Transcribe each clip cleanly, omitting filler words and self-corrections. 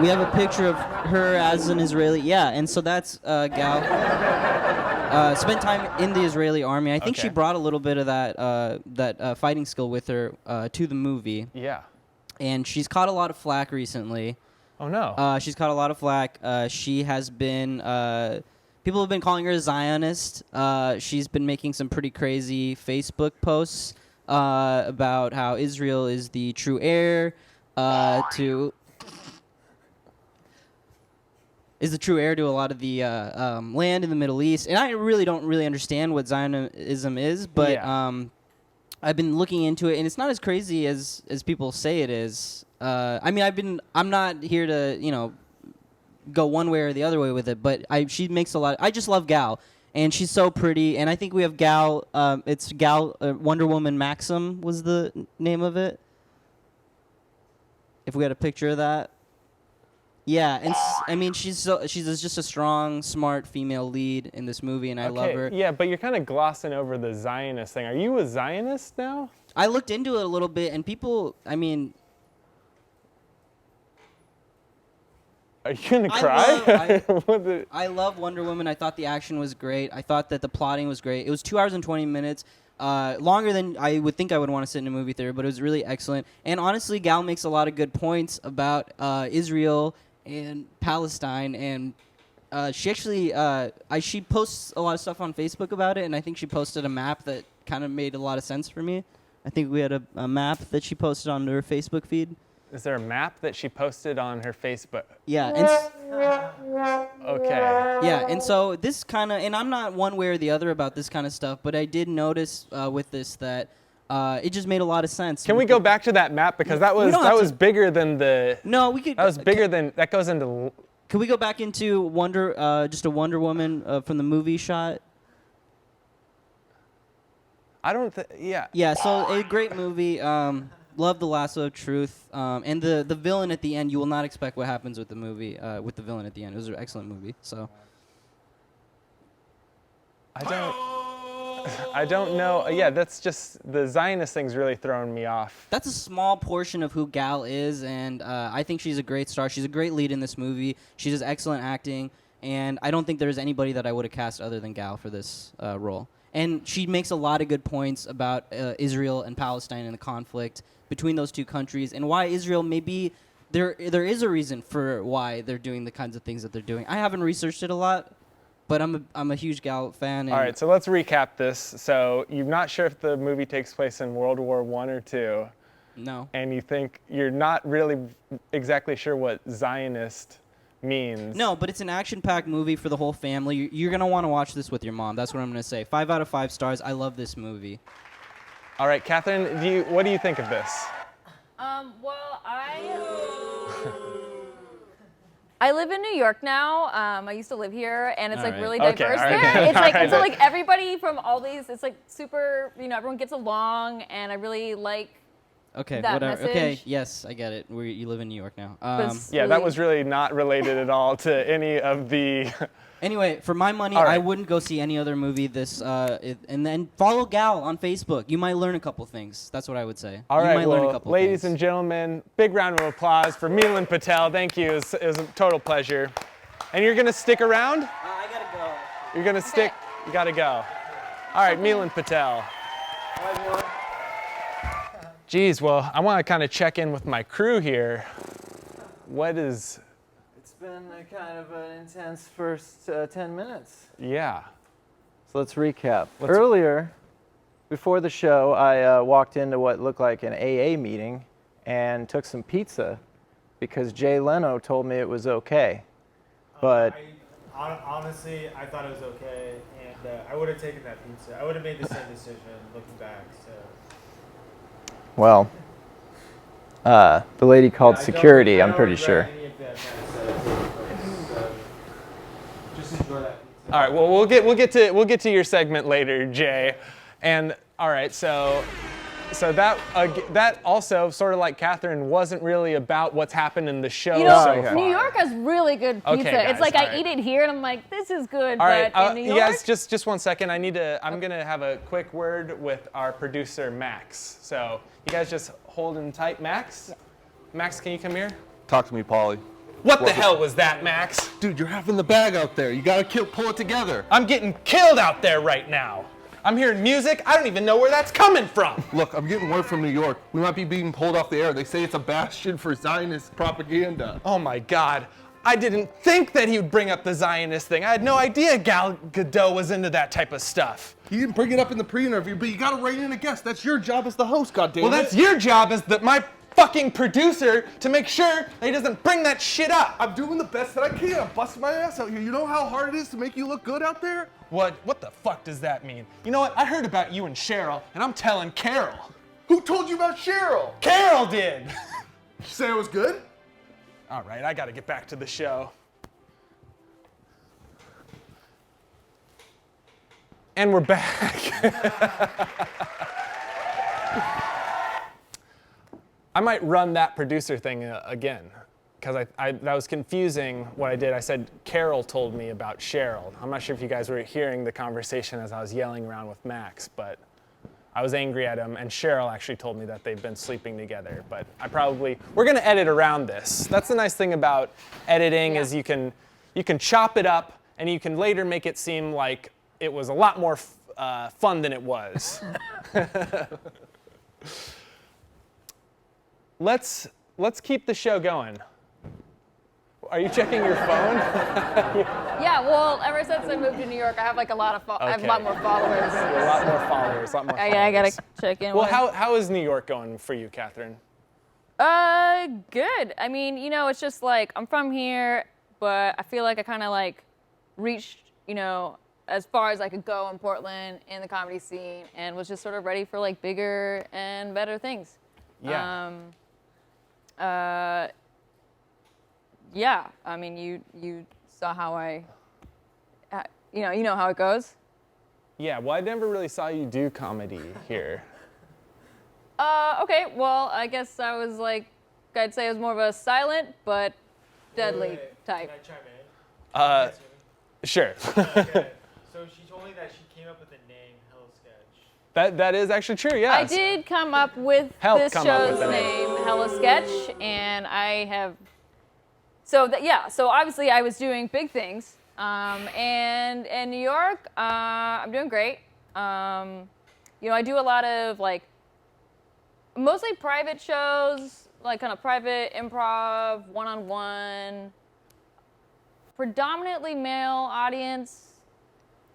We have a picture of her as an Israeli. Yeah, and so that's Gal. Spent time in the Israeli army. I think she Okay. brought a little bit of that fighting skill with her to the movie. Yeah. And she's caught a lot of flack recently. Oh no. She's caught a lot of flack. She has been. People have been calling her a Zionist. She's been making some pretty crazy Facebook posts about how Israel is the true heir to. Is the true heir to a lot of the land in the Middle East, and I don't really understand what Zionism is, but Yeah. I've been looking into it, and it's not as crazy as people say it is. I mean, I'm not here to go one way or the other way with it, but she makes a lot. I just love Gal, and she's so pretty, and I think we have Gal. It's Gal Wonder Woman Maxim was the name of it. If we had a picture of that. Yeah, and I mean she's just a strong, smart female lead in this movie, and I love her. Yeah, but you're kind of glossing over the Zionist thing. Are you a Zionist now? I looked into it a little bit, and people, I mean, Are you gonna cry? I love Wonder Woman. I thought the action was great. I thought that the plotting was great. It was 2 hours and 20 minutes. Longer than I would think I would want to sit in a movie theater, but it was really excellent. And honestly, Gal makes a lot of good points about Israel and Palestine, and she actually she posts a lot of stuff on Facebook about it, and I think she posted a map that kind of made a lot of sense for me. I think we had a map that she posted on her Facebook feed. Is there a map that she posted on her Facebook? Yeah. Okay. Yeah, and so this kind of, and I'm not one way or the other about this kind of stuff, but I did notice with this that it just made a lot of sense. Can we go back to that map, because that was bigger than the. No, we could. That was bigger than that goes into. Can we go back into just a Wonder Woman from the movie shot? I don't. Yeah. Yeah. So a great movie. Love the lasso of truth, and the villain at the end. You will not expect what happens with the movie with the villain at the end. It was an excellent movie. So. I don't know. Yeah, that's just the Zionist thing's really throwing me off. That's a small portion of who Gal is, and I think she's a great star. She's a great lead in this movie. She does excellent acting, and I don't think there's anybody that I would have cast other than Gal for this role. And she makes a lot of good points about Israel and Palestine and the conflict between those two countries, and why Israel maybe there is a reason for why they're doing the kinds of things that they're doing. I haven't researched it a lot, but I'm a huge Gal fan. All right, so let's recap this. So you're not sure if the movie takes place in World War I or II. No. And you think you're not really exactly sure what Zionist means. No, but it's an action-packed movie for the whole family. You're going to want to watch this with your mom. That's what I'm going to say. 5 out of 5 stars. I love this movie. All right, Kathryn, what do you think of this? Well, I live in New York now. I used to live here, and it's All like right. really Okay, diverse all right, there. good. It's like All right, so good. like everybody from all these. It's like super. Everyone gets along, and I really like. Okay, That whatever. message. Okay, yes, I get it. You live in New York now. it's Yeah, that was really not related at all to any of the. Anyway, for my money, All right. I wouldn't go see any other movie this. And then follow Gal on Facebook. You might learn a couple things. That's what I would say. All you right, might learn a well, couple ladies things. and gentlemen, big round of applause for Milan Patel. Thank you. It was a total pleasure. And you're going to stick around? I gotta go. You're going to stick? You got to go. All right, Milan Patel. Geez, well, I want to kind of check in with my crew here. It's been a kind of an intense first 10 minutes. Yeah. So let's recap. Earlier, before the show, I walked into what looked like an AA meeting and took some pizza because Jay Leno told me it was okay. But honestly, I thought it was okay, and I would have taken that pizza. I would have made the same decision looking back. So. well, the lady called I don't- security, I I'm don't pretty regret sure. any of that kind of stuff, so just enjoy that pizza. All right, well, we'll get to your segment later, Jay. And all right, so that also, sort of like Kathryn, wasn't really about what's happened in the show so far. New York has really good pizza. Okay, guys, it's like all I right. eat it here, and I'm like, this is good. All right, but in New York, yes, just 1 second. I'm gonna have a quick word with our producer, Max. So you guys just hold in tight, Max. Max, can you come here? Talk to me, Paulie. What the hell was that, Max? Dude, you're having the bag out there. You gotta pull it together. I'm getting killed out there right now. I'm hearing music. I don't even know where that's coming from. Look, I'm getting word from New York. We might be being pulled off the air. They say it's a bastion for Zionist propaganda. Oh my God. I didn't think that he would bring up the Zionist thing. I had no idea Gal Gadot was into that type of stuff. He didn't bring it up in the pre-interview, but you gotta rein in a guest. That's your job as the host, goddammit. Well, that's your job as my fucking producer to make sure that he doesn't bring that shit up. I'm doing the best that I can. I'm busting my ass out here. You know how hard it is to make you look good out there? What the fuck does that mean? You know what? I heard about you and Cheryl, and I'm telling Carol. Who told you about Cheryl? Carol did. Did you say it was good? All right, I gotta get back to the show. And we're back. I might run that producer thing again, because that was confusing what I did. I said Carol told me about Cheryl. I'm not sure if you guys were hearing the conversation as I was yelling around with Max, but I was angry at him, and Cheryl actually told me that they've been sleeping together. But we're gonna edit around this. That's the nice thing about editing is you can chop it up, and you can later make it seem like it was a lot more fun than it was. Let's keep the show going. Are you checking your phone? Yeah, well, ever since I moved to New York, I have like a lot of I have a lot more followers. A lot more followers. I gotta check in. Well, how is New York going for you, Kathryn? Good. I mean, it's just like I'm from here, but I feel like I kind of like reached, as far as I could go in Portland in the comedy scene, and was just sort of ready for like bigger and better things. Yeah. Yeah. I mean, you saw how you know how it goes. Yeah. Well, I never really saw you do comedy here. Okay. Well, I guess I'd say it was more of a silent but deadly type. Can I chime in? Sure. Okay. So she told me that she came up with the name Hell Sketch. That is actually true. Yeah. I did come up with Help this come up with show's the name, Hella Sketch, and I have. So obviously I was doing big things, and in New York, I'm doing great. I do a lot of mostly private shows, like kind of private improv, one-on-one, predominantly male audience,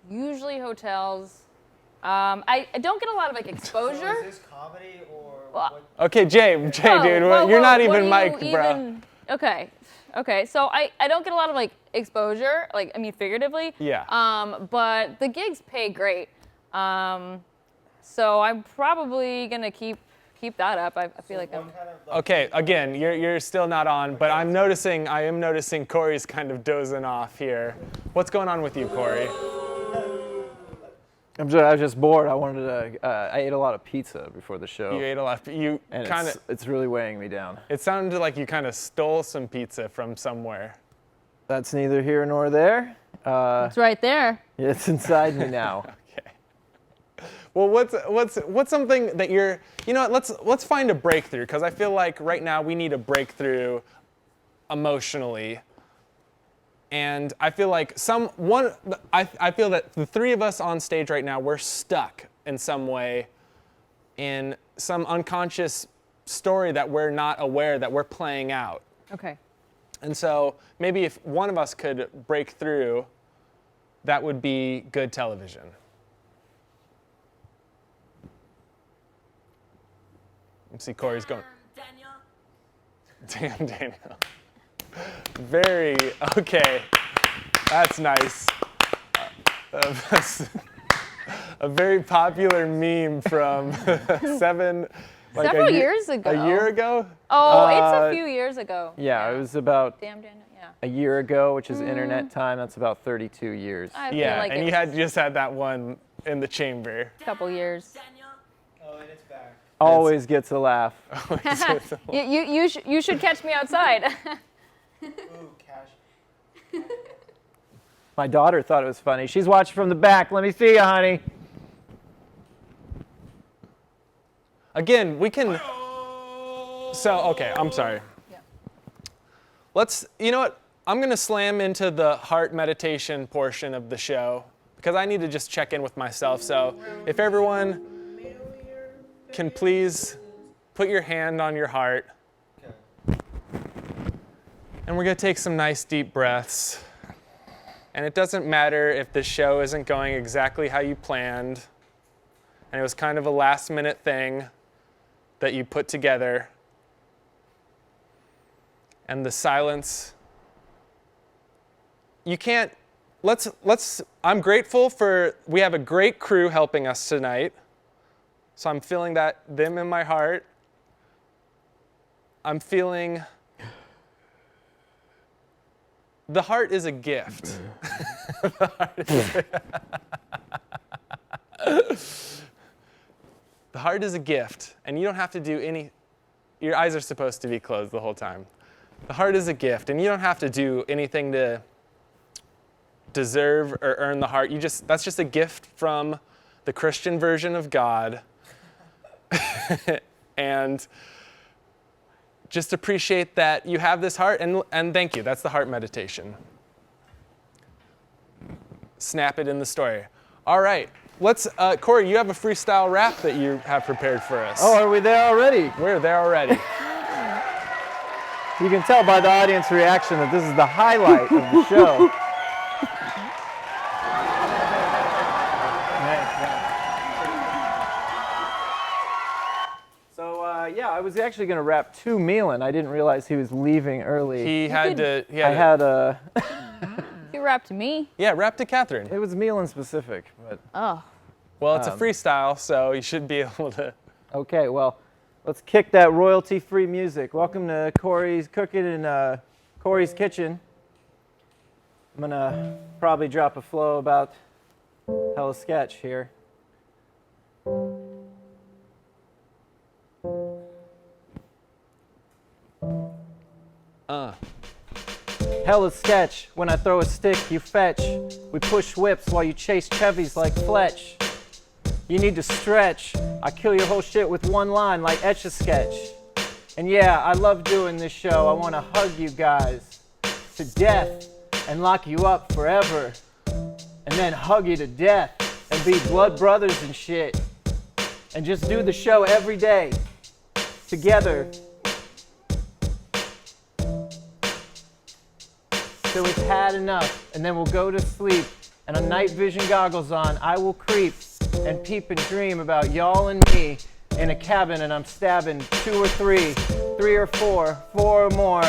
usually hotels. I don't get a lot of exposure. So is this comedy or what? Okay, Jay, dude, you're not even mic'd, bro. Okay. So I don't get a lot of exposure, figuratively. Yeah. But the gigs pay great. So I'm probably gonna keep that up. I feel like I'm. Okay, again, you're still not on, but I am noticing Corey's kind of dozing off here. What's going on with you, Corey? I was just bored. I ate a lot of pizza before the show. You ate a lot. It's really weighing me down. It sounded like you kind of stole some pizza from somewhere. That's neither here nor there. It's right there. It's inside me now. Okay. Well, what's something that you're? Let's find a breakthrough, because I feel like right now we need a breakthrough emotionally. And I feel like I feel that the three of us on stage right now, we're stuck in some way in some unconscious story that we're not aware that we're playing out. Okay. And so maybe if one of us could break through, that would be good television. Let's see, Corey's going. Damn, Daniel. Very, okay, that's nice. A very popular meme from several years ago. A year ago? Oh, it's a few years ago. Yeah, it was about Damn, Daniel, yeah. a year ago, which is internet time. That's about 32 years. I feel Yeah, like and you just had that one in the chamber. a couple years. Oh, and it's back. Always gets a laugh. You should catch me outside. Ooh, cash. My daughter thought it was funny. She's watching from the back. Let me see you, honey. Again, we can. So, okay, I'm sorry. Yeah. You know what? I'm going to slam into the heart meditation portion of the show because I need to just check in with myself. So if everyone can please put your hand on your heart. And we're going to take some nice deep breaths. And it doesn't matter if the show isn't going exactly how you planned. And it was kind of a last minute thing that you put together. And the silence. You can't, I'm grateful we have a great crew helping us tonight. So I'm feeling them in my heart. I'm feeling, the heart is a gift. The heart is a gift, and you don't have to do your eyes are supposed to be closed the whole time. The heart is a gift, and you don't have to do anything to deserve or earn the heart. That's just a gift from the Christian version of God. And just appreciate that you have this heart, and thank you. That's the heart meditation. Snap it in the story. All right. Corey, you have a freestyle rap that you have prepared for us. Oh, are we there already? We're there already. You can tell by the audience reaction that this is the highlight of the show. Yeah, I was actually going to rap to Milan. I didn't realize he was leaving early. He had a... You rapped me? Yeah, rap to Kathryn. It was Milan specific, but... Oh. Well, it's a freestyle, so you should be able to... Okay, well, let's kick that royalty-free music. Welcome to Corey's Cooking in Corey's Kitchen. I'm going to probably drop a flow about Hella Sketch here. Hella sketch, when I throw a stick, you fetch. We push whips while you chase Chavez like Fletch. You need to stretch. I kill your whole shit with one line like Etch-a-Sketch. And yeah, I love doing this show. I want to hug you guys to death and lock you up forever. And then hug you to death and be blood brothers and shit. And just do the show every day together. Till we've had enough, and then we'll go to sleep. And on night vision goggles on, I will creep and peep and dream about y'all and me in a cabin, and I'm stabbing 2 or 3, 3 or 4, 4 or more,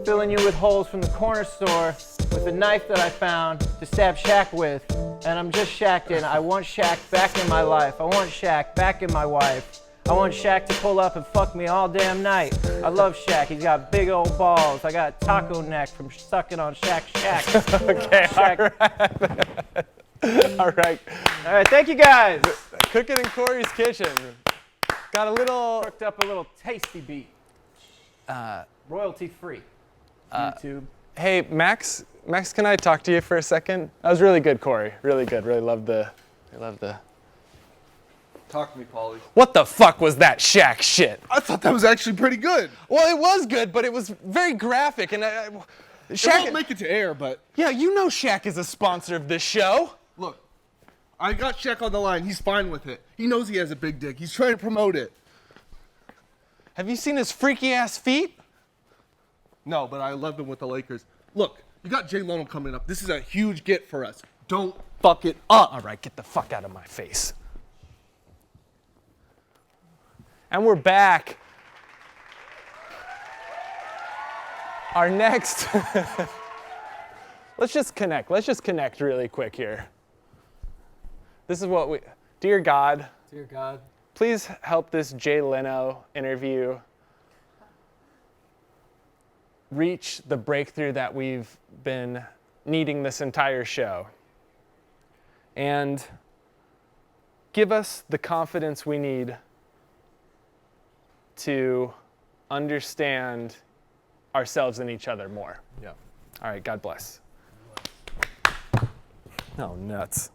filling you with holes from the corner store with a knife that I found to stab Shaq with. And I'm just shacked in. I want Shaq back in my life. I want Shaq back in my wife. I want Shaq to pull up and fuck me all damn night. I love Shaq. He's got big old balls. I got taco neck from sucking on Shaq's shack. Okay, Shaq. All right. All right, thank you guys. Cooking in Corey's Kitchen. Got a little... Cooked up a little tasty beat. Royalty free. YouTube. Hey, Max, can I talk to you for a second? That was really good, Corey. Really good. Really loved the... Talk to me, Paulie. What the fuck was that Shaq shit? I thought that was actually pretty good. Well, it was good, but it was very graphic, and Shaq won't make it to air, but... Yeah, you know Shaq is a sponsor of this show. Look, I got Shaq on the line. He's fine with it. He knows he has a big dick. He's trying to promote it. Have you seen his freaky-ass feet? No, but I love him with the Lakers. Look, you got Jay Leno coming up. This is a huge get for us. Don't fuck it up. All right, get the fuck out of my face. And we're back. Our next, let's just connect really quick here. This is what dear God, please help this Jay Leno interview reach the breakthrough that we've been needing this entire show. And give us the confidence we need to understand ourselves and each other more. Yeah. All right, God bless. Oh, nuts.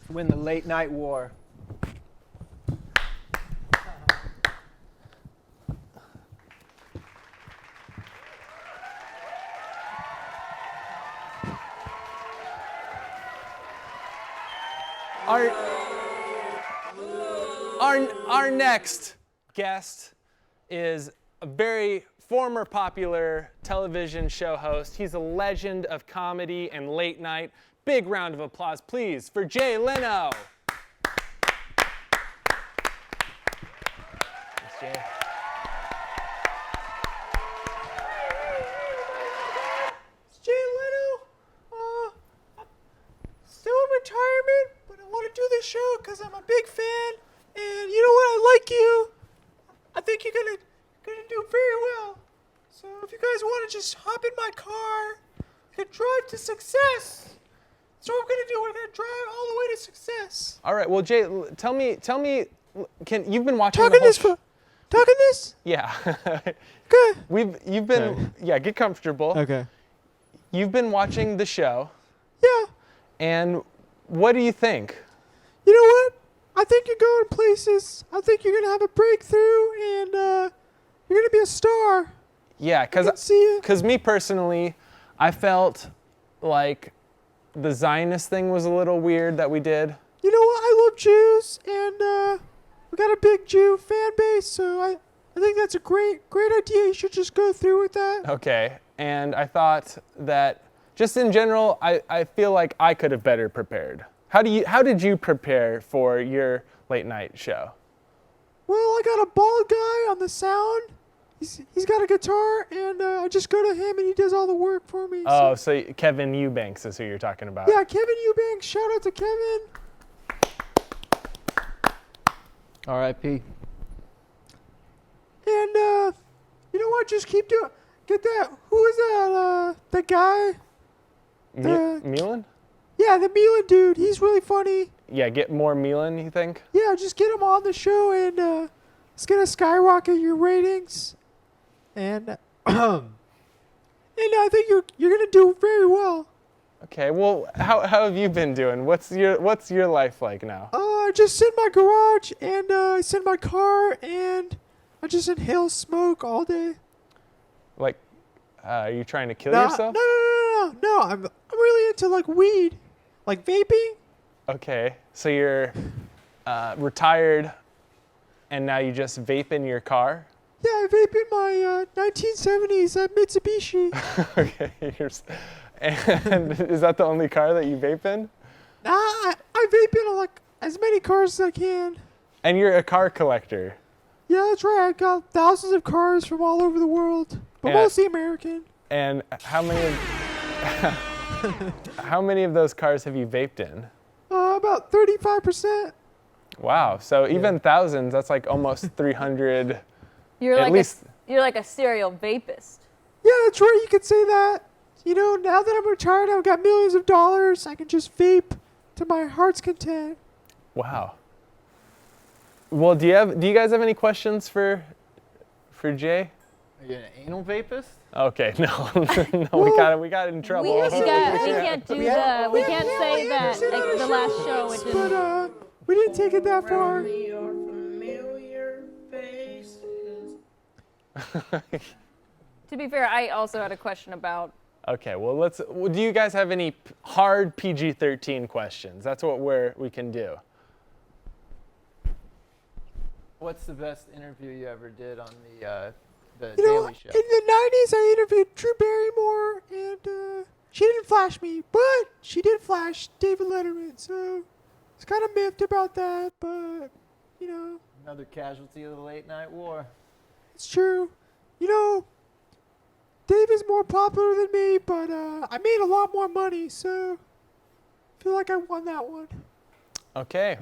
Win the late night war. Our next guest is a very former popular television show host. He's a legend of comedy and late night. Big round of applause, please, for Jay Leno. Thanks, Jay. It's Jay Leno. Still in retirement, but I want to do this show because I'm a big fan. And you know what? I like you. I think you're gonna do very well. So if you guys want to just hop in my car and drive to success, that's what I'm gonna do. We're gonna drive all the way to success. All right, well, Jay, tell me, you've been watching Talking the whole this? Yeah. Good. You've been, yeah, get comfortable. Okay. You've been watching the show, Yeah. and what do you think? You know what? I think you're going places. I think you're gonna have a breakthrough, and you're gonna be a star. Yeah, I can see it. because me personally, I felt like the Zionist thing was a little weird that we did. You know what? I love Jews, and we got a big Jew fan base, so I think that's a great idea. You should just go through with that. Okay, and I thought that just in general, I feel like I could have better prepared. How did you prepare for your late night show? Well, I got a bald guy on the sound. He's got a guitar, and I just go to him, and he does all the work for me. Oh, so Kevin Eubanks is who you're talking about. Yeah, Kevin Eubanks. Shout out to Kevin. R.I.P. And you know what? Just keep doing. Get that. Who is that? The guy. Milan? Yeah, the Milan dude. He's really funny. Yeah, get more Milan, you think? Yeah, just get him on the show, and it's gonna skyrocket your ratings. And I think you're gonna do very well. Okay, well, how have you been doing? What's your life like now? I just sit in my garage, and I sit in my car, and I just inhale smoke all day. Like, are you trying to kill yourself? No. I'm really into like weed, like vaping. Okay, so you're retired, and now you just vape in your car? Yeah, I vape in my 1970s Mitsubishi. Okay, and is that the only car that you vape in? Nah, I vape in like as many cars as I can. And you're a car collector. Yeah, that's right. I got thousands of cars from all over the world, but mostly American. And how many of those cars have you vaped in? About 35%. Wow. So even thousands, that's like almost 300. You're like a serial vapist. Yeah, that's right. You could say that. You know, now that I'm retired, I've got millions of dollars. I can just vape to my heart's content. Wow. Well, do you guys have any questions for Jay? Are you an anal vapist? Okay, no, we got in trouble. We can't say that like the last show. It didn't. But we didn't take it that far. To be fair, I also had a question about. Okay, well do you guys have any hard PG-13 questions? That's what we can do. What's the best interview you ever did on the You know, Daily Show? in the 90s, I interviewed Drew Barrymore, and she didn't flash me, but she did flash David Letterman, so it's kind of miffed about that, but, you know. Another casualty of the late night war. It's true. You know, Dave is more popular than me, but I made a lot more money, so I feel like I won that one. Okay,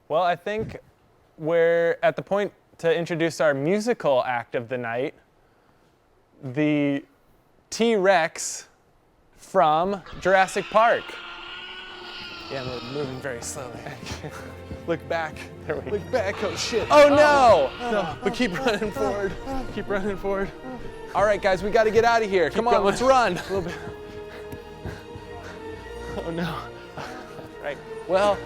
well, I think we're at the point to introduce our musical act of the night, the T-Rex from Jurassic Park. Yeah, we're moving very slowly. Look back. Look back. Oh, shit. Oh, no! No, but keep running forward. Keep running forward. All right, guys, we got to get out of here. Come on, let's run. A little bit. Oh, no. Right. Well,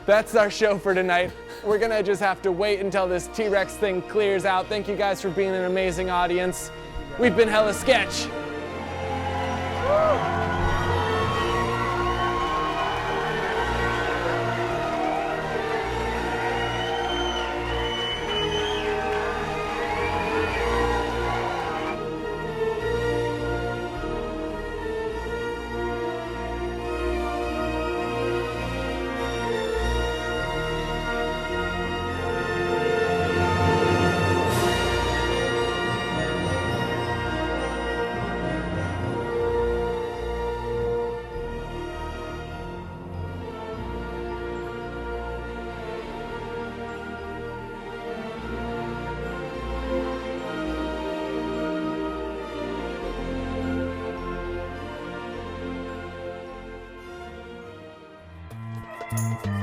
that's our show for tonight. We're going to just have to wait until this T-Rex thing clears out. Thank you guys for being an amazing audience. We've been Hella Sketch. Woo! Bye.